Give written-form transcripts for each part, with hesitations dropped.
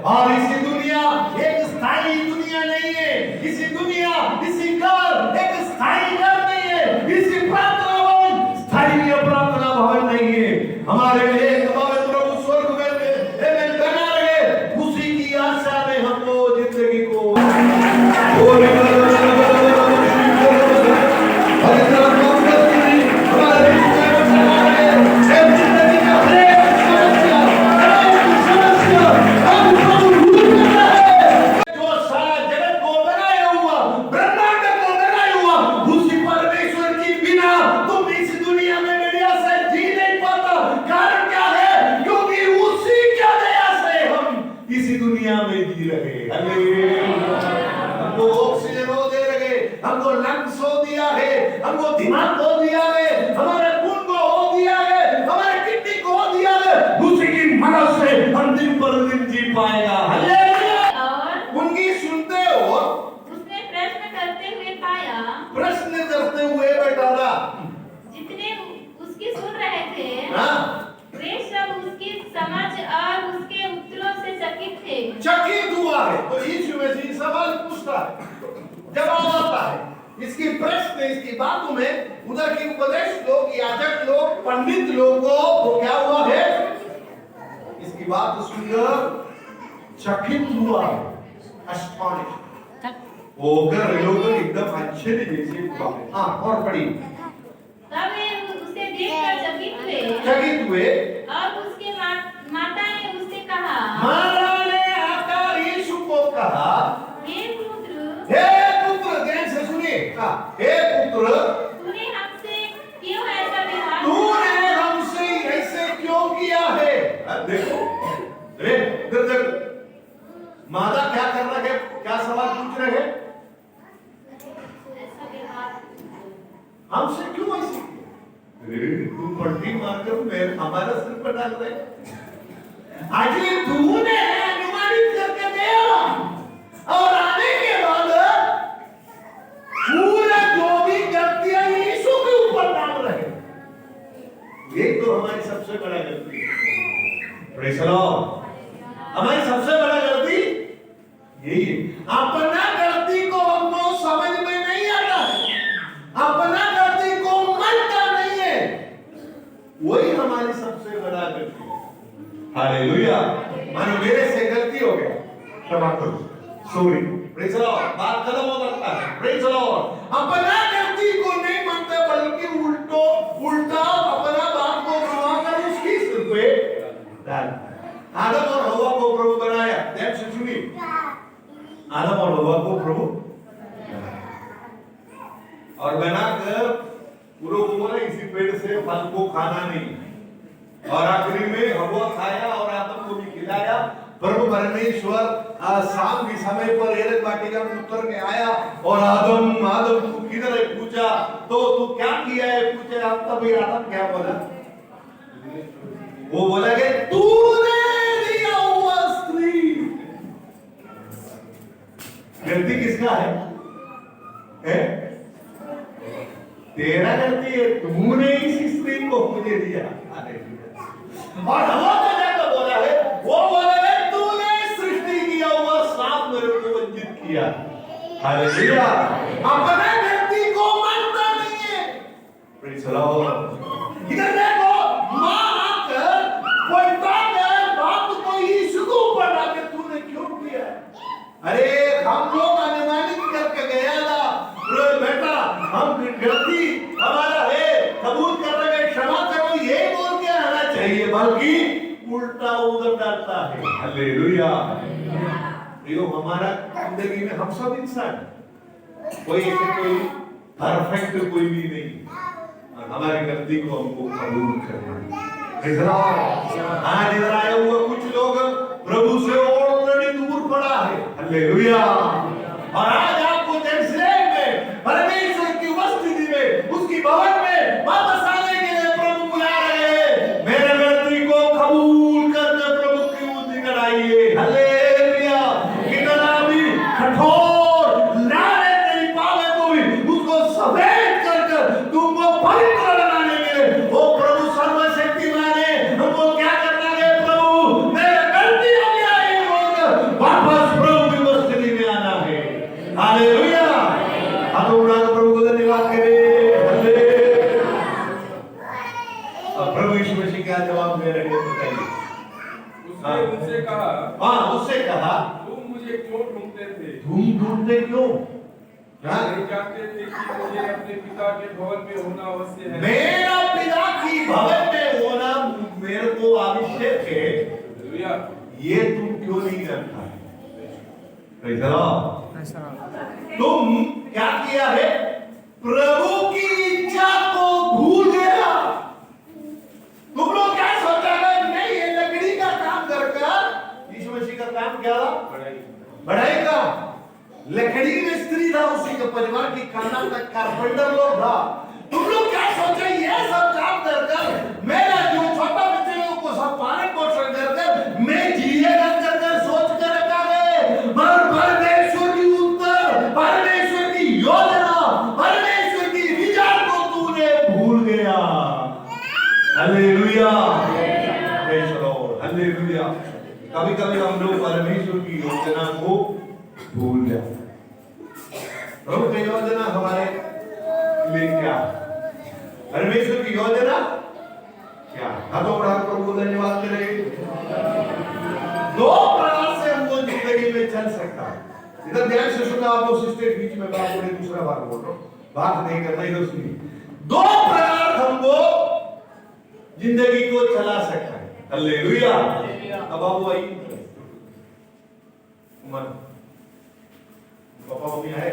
और इसी दुनिया एक स्थायी दुनिया नहीं है। इसी दुनिया, इसी घर एक स्थायी घर नहीं है। इसी प्रार्थना भवन स्थायी प्रार्थना भवन नहीं है। हमारे लिए एक भवन प्रभु स्वर्ग में बना रहे, उसी की आशा में हमको जिंदगी को चकित हुआ है। तो यीशु मसीह सवाल पूछता है, जवाब आता है इसकी प्रश्न, इसकी बातों में उधर के उपदेश लोग, याजक लोग, पंडित लोगों को क्या हुआ है, इसकी बात सुनकर चकित हुआ है, एस्टोनिश होकर लोग एकदम आश्चर्य जैसे हुआ। हाँ, और पढ़ी। तब वे उसे देखकर चकित हुए और उसके माता ने उससे कहा, माता ने आकर यीशु को कहा, हे पुत्र, ध्यान से सुनिए, हे पुत्र, तूने हमसे क्यों ऐसा व्यवहार किया? तूने हमसे ऐसे क्यों किया है? देखो, माता क्या कर रहा है, क्या सवाल पूछ रहे हैं? हमसे क्यों ऐसे किया? तू पलटी मारकर मैं हमारा सिर पर डाल रहे, आखिर तूने अनुमानित करके दिया और आने के बाद पूरा जो भी गलतियां यीशु के ऊपर डाल रहे, ये तो हमारी सबसे बड़ा गलती है। Praise the Lord. हमारी सबसे बड़ा गलती यही है, अपना गलती को हमको समझ में नहीं आता है, अपना गलती को मानता नहीं है, वही हमारी सबसे बड़ा गलती है। हालेलुया। मानो मेरे से गलती हो गया, क्षमा करो, सॉरी, प्रेज़ द लॉर्ड, बात खत्म हो सकता है। Praise the Lord. अपना गलती को नहीं मानते, बल्कि उल्टा अपना बात को घुमाकर उसकी सिर पे डाल। आदम और हवा को प्रभु बनाया, ध्यान से सुनिए, आदम और हवा को प्रभु और बनाकर पूरा को बोला इसी पेड़ से फल को खाना नहीं, और आखिरी में हवा खाया और आदम को भी खिलाया। प्रभु परमेश्वर शाम के समय पर एदन वाटिका में उतर के आया और आदम तू किधर है पूछा, तो तू क्या किया है पूछे, तब आदम क्या बोला, वो बोला कि तूने दिया हुआ स्त्री। गलती किसका है? तेरा गलती है, तूने इस स्त्री को मुझे दिया। और हवा को जाकर बोला है, वो बोला है तूने सृष्टि किया हुआ सांप मेरे को वंचित किया। हालेलुया। अपना गलती को मानता नहीं है। Praise the Lord. इधर देखो, मां आकर कोई बात को यीशु को ऊपर डालकर तूने क्यों किया? अरे हम लोग अनुमानित करके गया था, बेटा हम गलती हमारा है, कबूल कर रहे हैं, क्षमा करो, ये बोल के आना चाहिए, बल्कि उल्टा उधर डालता है। हालेलुया। देखो हमारा जिंदगी में हम सब इंसान, कोई परफेक्ट कोई भी नहीं, और हमारी गलती को हमको कबूल करना है। आज इधर आए हुए कुछ लोग प्रभु से ऑलरेडी दूर पड़ा है। हालेलुया। और आज आपको जेरूसलेम में परमेश्वर की उपस्थिति में, उसकी भवन में वापस आने के लिए प्रभु बुला रहे हैं। मेरे गलती को कबूल करके प्रभु की उम्मीद आइए। हालेलुया। कितना भी कठोर लारे तेरी पावे को भी उसको सफेद करके तुमको पवित्र बनाने के लिए वो प्रभु सर्वशक्तिमान है। हमको क्या करना है? प्रभु मेरे गलती हो गया है बोलकर कहा, हाँ उससे कहा, तुम मुझे क्यों ढूंढते थे? तुम ढूंढते क्यों? क्या नहीं जानते थे कि मुझे अपने पिता के भवन में होना अवश्य है? मेरा पिता की भवन में होना मेरे को आवश्यक है, हालेलुया। ये तुम क्यों नहीं जानता है? Praise the Lord। तुम क्या किया है? प्रभु की इच्छा को भूल गया। तुम लोग क्या सोचा है? नहीं, ये लकड़ी का काम कर यीशु मसीह का काम क्या था? बढ़ाई का। लकड़ी मिस्त्री था, उसी के परिवार की खाना तक कारपेंटर लोग था। तुम लोग क्या सोचे? ये सब काम कर मेरा जो छोटा बच्चे लोगों को सब पालन पोषण कर मैं जिएगा कर सोच कर रखा है। पर परमेश्वर की उत्तर, परमेश्वर की योजना, परमेश्वर की विचार को तूने भूल गया। Hallelujah, praise the Lord, hallelujah. कभी-कभी हम लोग परमेश्वर की योजना को भूल जाते हैं। प्रभु की योजना हमारे लिए क्या? परमेश्वर की योजना क्या? हाथों बढ़ा प्रभु धन्यवाद करें। दो प्रकार से हमको जिंदगी में चल सकता है। इधर ध्यान से सुनना, आप लोग सिस्टर बीच में बात बोले, दूसरा बात बोल रहा हूँ, बात नहीं करना, इधर सुनिए। दो प्रकार हमको जिंदगी को चला सकता है। हालेलुया। अब बाबू आइए, पापा मम्मी आए,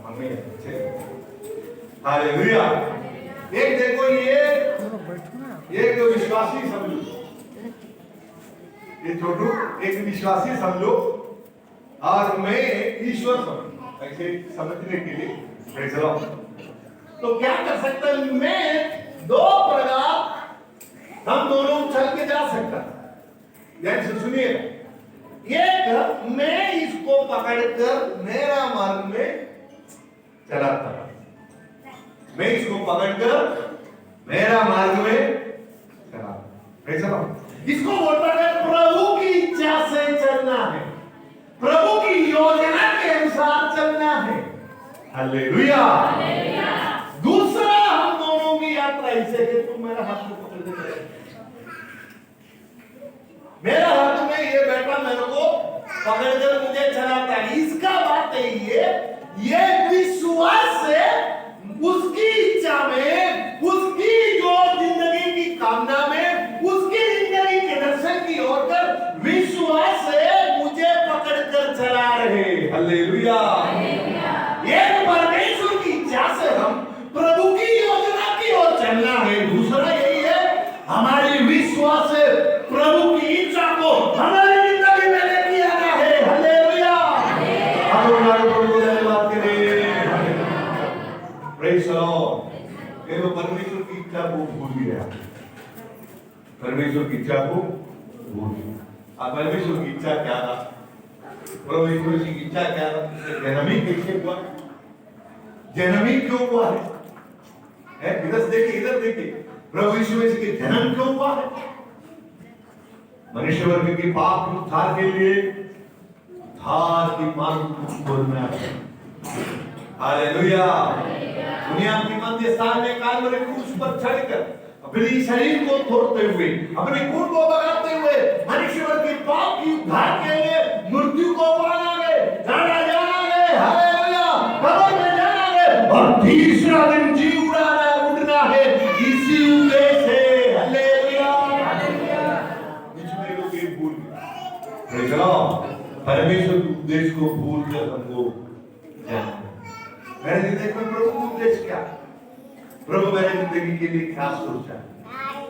मम्मी अच्छे, हालेलुया। एक देखो, ये एक विश्वासी समझो, ये छोटू एक विश्वासी समझो और मैं ईश्वर समझो, ऐसे समझने के लिए प्रेज़ द लॉर्ड। तो क्या कर सकते हैं? मैं दो प्रकार हम दोनों चल के जा सकता है। ध्यान से सुनिएगा। एक, मैं इसको पकड़कर मेरा मार्ग में चलाता, मैं इसको पकड़कर मेरा मार्ग में चलाता। इसको बोलता है प्रभु की इच्छा से चलना है, प्रभु की योजना के अनुसार चलना है। हालेलुया। दूसरा, हम दोनों की यात्रा ऐसे है, तुम मेरा हाथ में पकड़ के, मेरा हाथ में ये बेटा मेरे को पकड़कर मुझे चलाता है। इसका बात है ये विश्वास से उसकी इच्छा में, उसकी जो जिंदगी की कामना में, उसकी जिंदगी के दर्शन की ओर कर विश्वास से मुझे पकड़कर चला रहे। हालेलुया। एक परमेश्वर की इच्छा से हम प्रभु की योजना की ओर चलना है। दूसरा यही है, हमारी विश्वास से प्रभु की इच्छा को हमारी जिंदगी में लेके आना है। हालेलुया। प्रभु को धन्यवाद करें। Praise the Lord. ये तो परमेश्वर की इच्छा को भूल गया, परमेश्वर की इच्छा को भूल गया। अब परमेश्वर की इच्छा क्या था? प्रभु यीशु की इच्छा क्या था? जन्म ही कैसे हुआ? जन्म ही क्यों हुआ है? इधर देखिए, इधर देखिए, प्रभु यीशु मसीह के जन्म क्यों हुआ है? मनुष्य वर्ग के पाप उद्धार के लिए उद्धार की मार्ग को खोलना है। हालेलुया। दुनिया की मध्य स्थान में कालवरी क्रूस पर चढ़कर अपने शरीर को तोड़ते हुए, अपने खून को बगाते हुए मनुष्य वर्ग के पाप की उद्धार के लिए मृत्यु को पाना गए, जाना गए। हालेलुया। कब्र में जाना गए और तीसरा दिन जी उड़ना है, इसी उद्देश्य से। हालेलुया। इसमें लोग ये भूल गए, परमेश्वर के उद्देश्य को भूल कर हमको जाना। मेरे जिंदगी में प्रभु का उद्देश्य क्या? प्रभु मेरे जिंदगी के लिए क्या सोचा?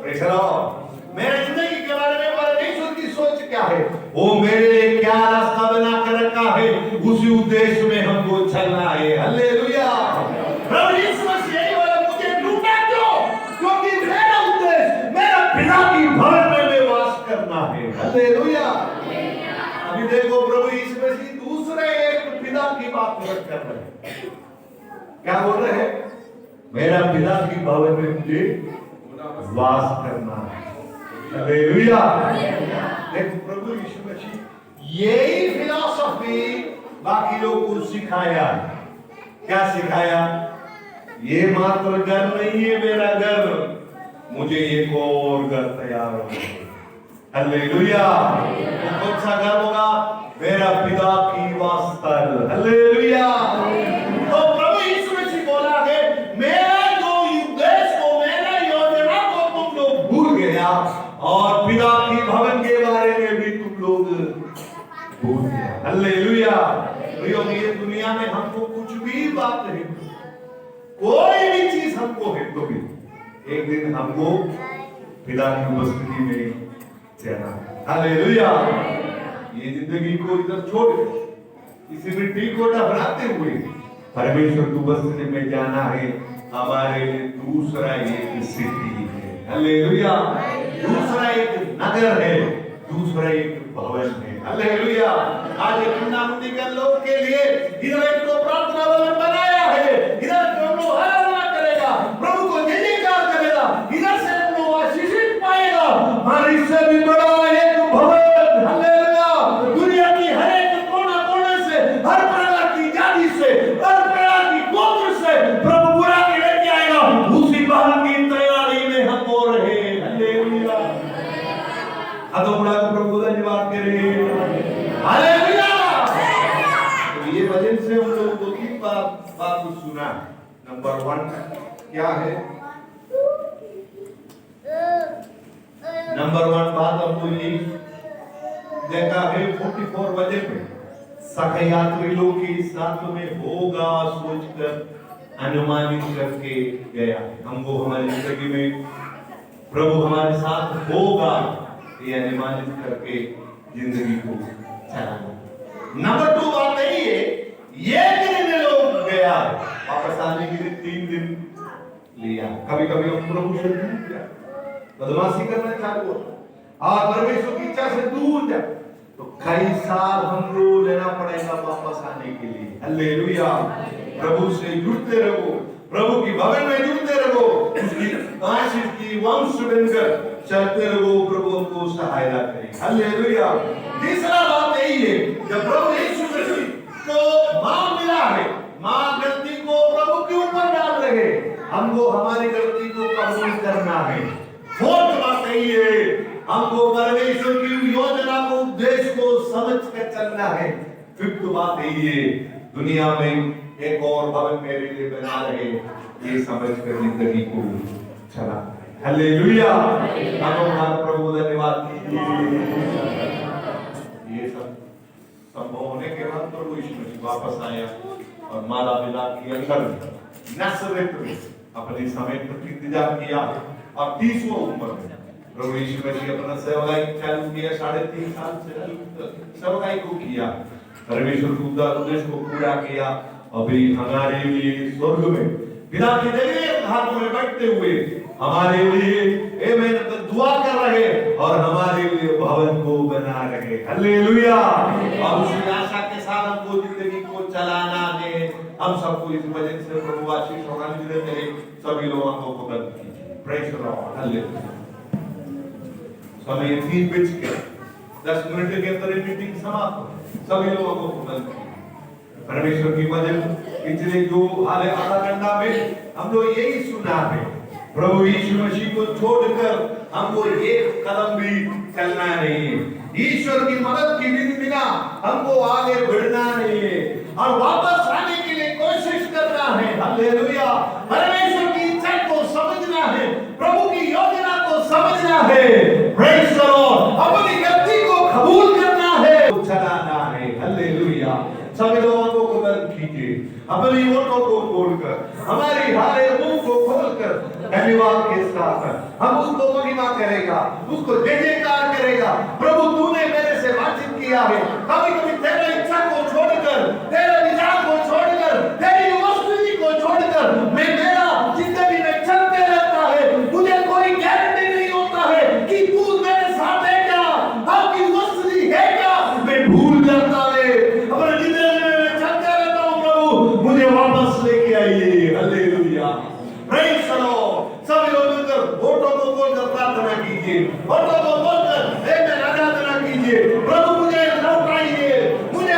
Praise the Lord. मेरे जिंदगी के बारे में परमेश्वर की सोच क्या है? वो मेरे लिए क्या रास्ता बना कर रखा है, उसी उद्देश्य में हमको चलना है। हालेलुया। प्रभु यीशु मसीह यही बोला, मुझे ढूंढा क्यों? क्योंकि मेरा उद्देश्य मेरा पिता की भवन में वास करना है। हालेलुया। अभी देखो, प्रभु यीशु मसीह दूसरे एक पिता की बात कर रहे हैं। क्या बोल रहे हैं? मेरा पिता की भवन में मुझे वास करना है। हालेलुया। देखो, प्रभु यीशु मसीह यही फिलॉसफी बाकी लोगों को सिखाया। क्या सिखाया? ये मात्र घर नहीं है मेरा घर, मुझे एक और घर तैयार होना है। हालेलुया। कौन सा घर होगा? मेरा पिता की वास्तल। हालेलुया। तो प्रभु यीशु मसीह बोला है, मेरा जो उद्देश्य को, मेरा योजना को तुम लोग भूल गया और पिता की भवन के बारे में भी तुम लोग भूल गया। हालेलुया। प्रियो, ये दुनिया में हमको कुछ भी बात नहीं, कोई भी चीज हमको है तो भी एक दिन हमको पिता की उपस्थिति में जाना। हालेलुया। ये जिंदगी को इधर छोड़ इसी मिट्टी को डबराते हुए परमेश्वर की उपस्थिति में जाना है। हमारे लिए दूसरा एक सिटी है। हालेलुया। दूसरा एक नगर है, दूसरा एक भवन है। हालेलुया। आज मुंडी के लोग के लिए इधर एक तो प्रार्थना भवन बनाया है, इधर हम लोग आराधना करेगा, प्रभु को जय जयकार करेगा, इधर से हम लोग आशीषित पाएगा। और इससे भी बड़ा एक भवन, हालेलुया, दुनिया की हर एक कोना कोने से, हर प्रकार की जाति से, हर प्रकार की गोत्र से प्रभु बुला के लेके आएगा। उसी भवन की तैयारी में हम हो रहे। हालेलुया। अदो बड़ा प्रभु धन्यवाद करें। हालेलुया। तो ये वजन से हम लोग दो तीन बात सुना। नंबर 1 क्या है? नंबर 1 बात हमको ये देखा है 44 वजन में सखा यात्री लोग के साथ में होगा सोचकर अनुमानित करके गया। हमको हमारी जिंदगी में प्रभु हमारे साथ होगा ये अनुमानित करके जिंदगी को चलाना। नंबर 2 बात नहीं है, ये दिन में लोग गया वापस आने के लिए 3 दिन लिया। कभी कभी हम प्रभु से दूर जाए, बदमाशी करना चालू होता और परमेश्वर की इच्छा से दूर जाए तो कई साल हमको लेना पड़ेगा वापस आने के लिए। हालेलुया। प्रभु से जुड़ते रहो, प्रभु की भवन में जुड़ते रहो, उसकी आशीष की वंश बनकर चलते रहो, प्रभु को सहायता करे। हालेलुया। तीसरा बात यही है, जब प्रभु यीशु मसीह को मां मिला है, मां गलती को प्रभु के ऊपर डाल रहे, हमको हमारी गलती को कबूल करना है। फोर्थ बात यही है, हमको परमेश्वर की योजना को, उद्देश्य को समझ कर चलना है। फिफ्थ बात यही है, दुनिया में एक और भवन मेरे लिए बना रहे, ये समझ कर जिंदगी को चला। हालेलुया। हम प्रभु धन्यवाद कीजिए। ये सब संभव होने के बाद प्रभु यीशु मसीह वापस आया और माला पिला के अंदर नासरत में अपने समय पर इंतजार किया और 30वां उम्र में प्रभु यीशु मसीह अपना सेवकाई चालू किया। 3.5 साल से सेवकाई को किया, परमेश्वर के उद्देश्य को पूरा किया। अभी हमारे लिए स्वर्ग में पिता की देवता हाथों में बैठते हुए हमारे लिए आमीन दुआ कर रहे और हमारे लिए भवन को बना रहे। हालेलुया। और उसी आशा के साथ हमको जिंदगी को चलाना है। हम सबको इस वजह से प्रभु आशीष और आनंद देते हैं। सभी लोगों को बंद कीजिए। Praise the Lord. हालेलुया। समय 3 बज के 10 मिनट के अंदर मीटिंग समाप्त हो। सभी लोगों को बंद कीजिए। परमेश्वर की वचन पिछले जो हाले आधा घंटा में हम लोग यही सुना है, प्रभु यीशु मसीह को छोड़कर हमको एक कदम भी चलना नहीं है। ईश्वर की मदद की बिना हमको आगे बढ़ना नहीं है और वापस आने के लिए कोशिश करना है। हालेलुया। परमेश्वर की इच्छा को समझना है, प्रभु की योजना को समझना है। Praise the Lord. अपनी गलती को कबूल करना है, चलाना है। हालेलुया। सभी लोगों को बंद कीजिए, अपनी ओठों को खोलकर, हमारी हारे मुंह को खोलकर धन्यवाद के साथ हम उसको महिमा करेगा, उसको जय जयकार करेगा। प्रभु तूने मेरे से बातचीत किया है। कभी कभी तेरी इच्छा को छोड़कर, तेरे विचार को छोड़कर, तेरी उपस्थिति को छोड़कर मैं मेरा जिंदगी में चलते रहता है। मुझे कोई गारंटी नहीं होता है कि तू मेरे साथ है क्या, आपकी उपस्थिति है क्या। मैं भूल जाता है, अपने जिंदगी में चलते रहता हूँ। प्रभु मुझे वापस लेके आइए। हालेलुया। Praise the Lord. सभी लोग मिलकर होठों को खोलकर प्रार्थना कीजिए, होठों को खोलकर आराधना कीजिए। प्रभु मुझे लौटाइए, मुझे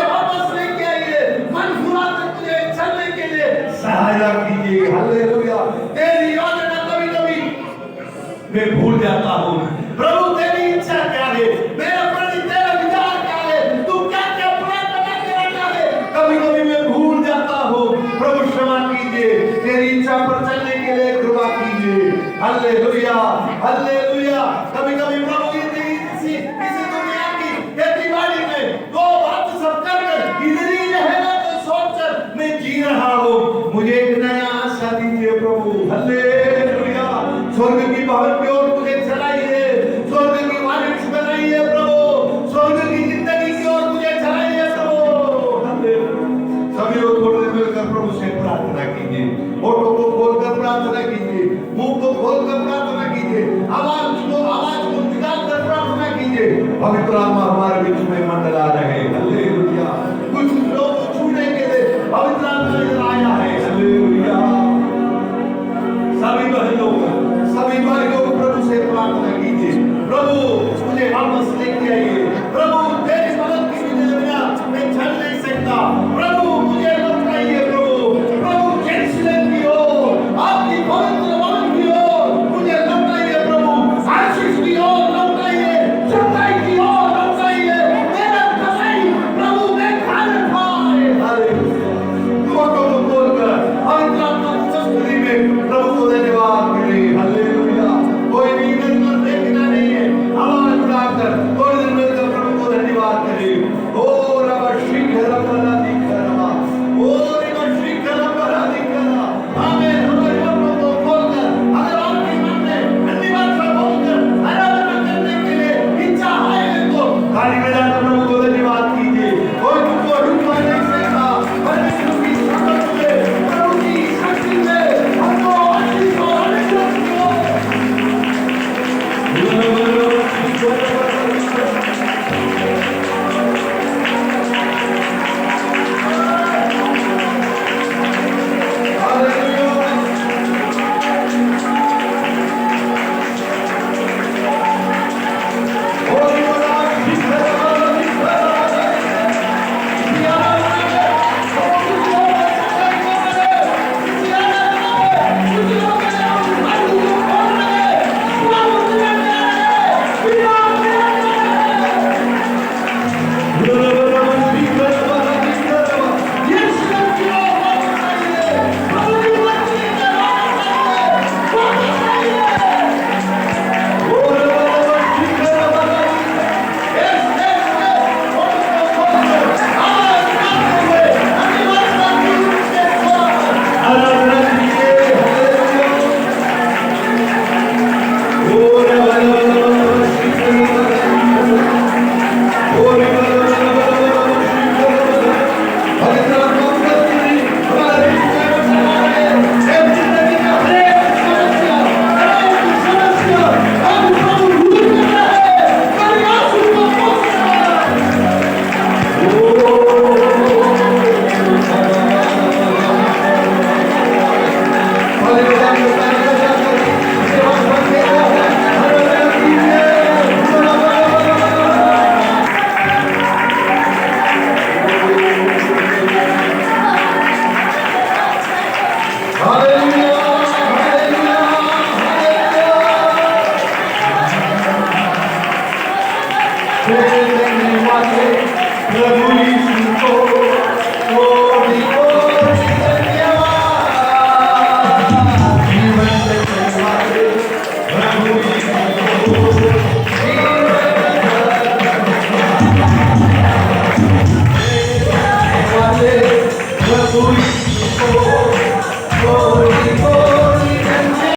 हालेलुया हालेलुया। कभी कभी प्रभु किसी दुनिया की खेती बाड़ी में दो बात सब कर इधर ही रहेगा तो सोचकर मैं जी रहा हूँ, मुझे एक नया आशा दीजिए प्रभु। हालेलुया। स्वर्ग की भवन की ओर मुझे चलाइए, स्वर्ग की वारिस बनाइए प्रभु, स्वर्ग की जिंदगी की ओर मुझे चलाइए प्रभु। हालेलुया। सभी लोग थोड़ी देर मिलकर प्रभु से प्रार्थना कीजिए, होठों को खोलकर प्रार्थना कीजिए, मुंह को खोलकर प्रार्थना कीजिए, आवाज को निकालकर प्रार्थना कीजिए। पवित्र आत्मा हमारे बीच में मंडला रहे। हालेलुया। कुछ लोग छूने के लिए पवित्र आत्मा इधर आया है। हालेलुया। सभी बहनों सभी भाइयों प्रभु से प्रार्थना कीजिए, प्रभु मुझे वापस लेके आइए, प्रभु तेरी मदद के बिना मैं चल नहीं सकता, प्रभु मुझे लौटाइए प्रभु, प्रभु जेरूसलम की ओर, आपकी पवित्र भवन की ओर मुझे लौटाइए प्रभु, आशीष की ओर लौटाइए, चंगाई की ओर लौटाइए, मेरा कसाई प्रभु मैं खाने पाए। हालेलुया। दुआओं को बोलकर पवित्र आत्मा की उपस्थिति में प्रभु को धन्यवाद करें। हालेलुया। कोई भी इधर देखना नहीं है, आवाज उठाकर थोड़ी देर में प्रभु को धन्यवाद करें। ओ रब शीघ्र बना दिखरा, ओ रब शीघ्र बना दिखरा। आमीन। हमारे अपनों को खोलकर अगर आपके मन में धन्यवाद का बोलकर आराधना करने के लिए इच्छा है तो ताली